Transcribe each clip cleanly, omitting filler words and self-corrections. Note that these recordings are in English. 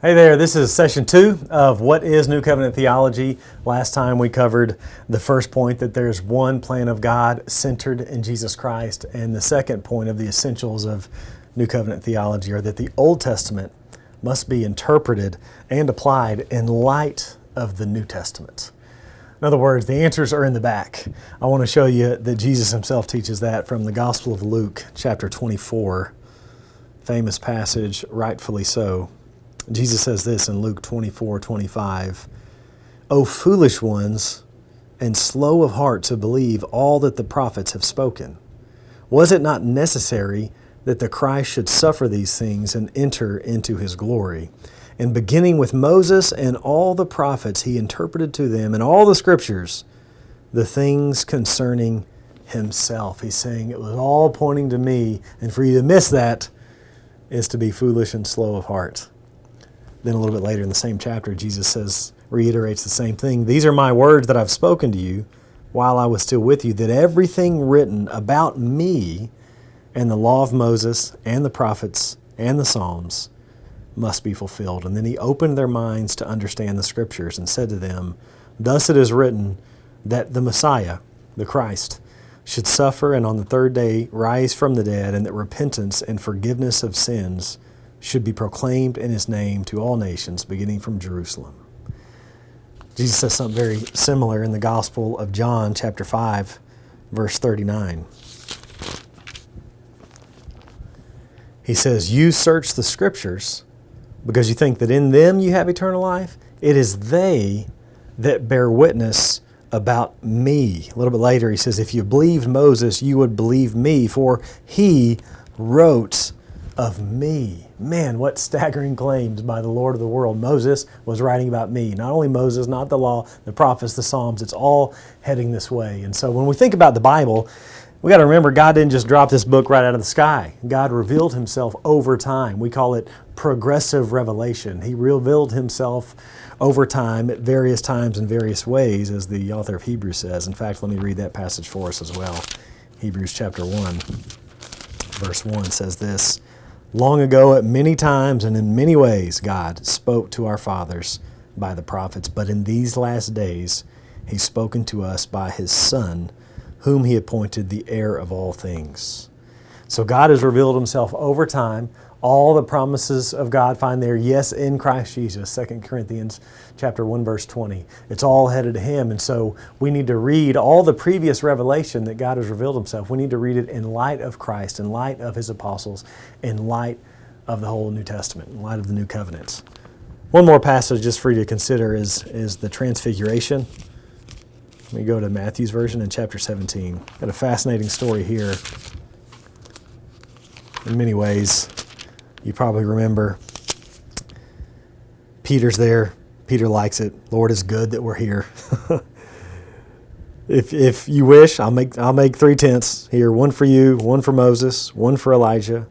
Hey there, this is session 2 of What is New Covenant Theology. Last time we covered the first point that there's one plan of God centered in Jesus Christ, and the second point of the essentials of New Covenant Theology are that the Old Testament must be interpreted and applied in light of the New Testament. In other words, the answers are in the back. I want to show you that Jesus himself teaches that from the Gospel of Luke, chapter 24, famous passage, rightfully so. Jesus says this in Luke 24:25, "O foolish ones, and slow of heart to believe all that the prophets have spoken. Was it not necessary that the Christ should suffer these things and enter into his glory? And beginning with Moses and all the prophets, he interpreted to them in all the scriptures the things concerning himself." He's saying it was all pointing to me, and for you to miss that is to be foolish and slow of heart. Then a little bit later in the same chapter, Jesus reiterates the same thing. "These are my words that I've spoken to you while I was still with you, that everything written about me and the law of Moses and the prophets and the Psalms must be fulfilled." And then he opened their minds to understand the scriptures and said to them, "Thus it is written that the Messiah, the Christ, should suffer and on the third day rise from the dead, and that repentance and forgiveness of sins should be proclaimed in his name to all nations, beginning from Jerusalem." Jesus says something very similar in the Gospel of John, chapter 5, verse 39. He says, "You search the scriptures because you think that in them you have eternal life. It is they that bear witness about me." A little bit later he says, "If you believed Moses, you would believe me, for he wrote of me." Man, what staggering claims by the Lord of the world. Moses was writing about me. Not only Moses, not the law, the prophets, the Psalms, it's all heading this way. And so when we think about the Bible, we got to remember God didn't just drop this book right out of the sky. God revealed himself over time. We call it progressive revelation. He revealed himself over time at various times in various ways, as the author of Hebrews says. In fact, let me read that passage for us as well. Hebrews chapter 1, verse 1 says this, "Long ago, at many times and in many ways, God spoke to our fathers by the prophets, but in these last days he's spoken to us by his Son, whom he appointed the heir of all things." So God has revealed himself over time. All the promises of God find their yes in Christ Jesus, 2 Corinthians chapter 1, verse 20. It's all headed to him. And so we need to read all the previous revelation that God has revealed himself. We need to read it in light of Christ, in light of his apostles, in light of the whole New Testament, in light of the New Covenants. One more passage just for you to consider is the Transfiguration. Let me go to Matthew's version in chapter 17. Got a fascinating story here. In many ways, you probably remember Peter's there. Peter likes it. "Lord, it's good that we're here." If you wish, I'll make 3 tents here, one for you, one for Moses, one for Elijah.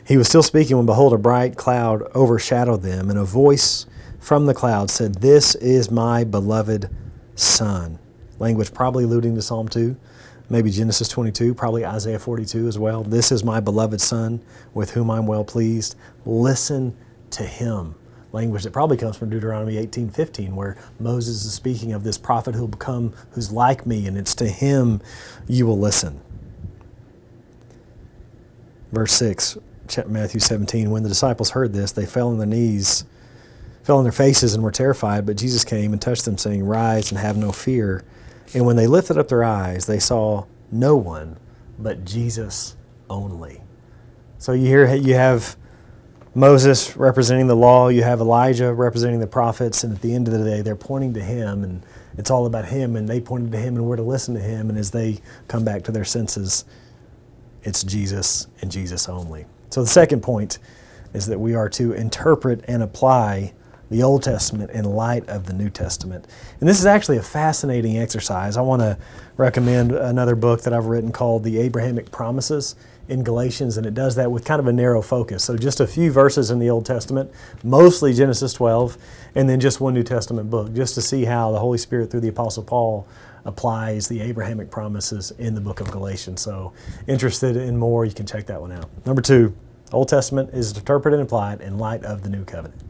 He was still speaking when, behold, a bright cloud overshadowed them, and a voice from the cloud said, "This is my beloved Son." Language probably alluding to Psalm 2. Maybe Genesis 22, probably Isaiah 42 as well. "This is my beloved Son, with whom I'm well pleased. Listen to him." Language that probably comes from Deuteronomy 18:15, where Moses is speaking of this prophet who'll become, who's like me, and it's to him you will listen. Verse 6, Matthew 17, "When the disciples heard this, they fell on their faces and were terrified. But Jesus came and touched them, saying, 'Rise and have no fear.' And when they lifted up their eyes, they saw no one but Jesus only." So you have Moses representing the law, you have Elijah representing the prophets, and at the end of the day, they're pointing to him, and it's all about him, and they pointed to him, and we're to listen to him, and as they come back to their senses, it's Jesus and Jesus only. So the second point is that we are to interpret and apply the Old Testament in light of the New Testament. And this is actually a fascinating exercise. I want to recommend another book that I've written called The Abrahamic Promises in Galatians, and it does that with kind of a narrow focus. So just a few verses in the Old Testament, mostly Genesis 12, and then just one New Testament book, just to see how the Holy Spirit through the Apostle Paul applies the Abrahamic promises in the book of Galatians. So interested in more, you can check that one out. Number 2, Old Testament is interpreted and applied in light of the New Covenant.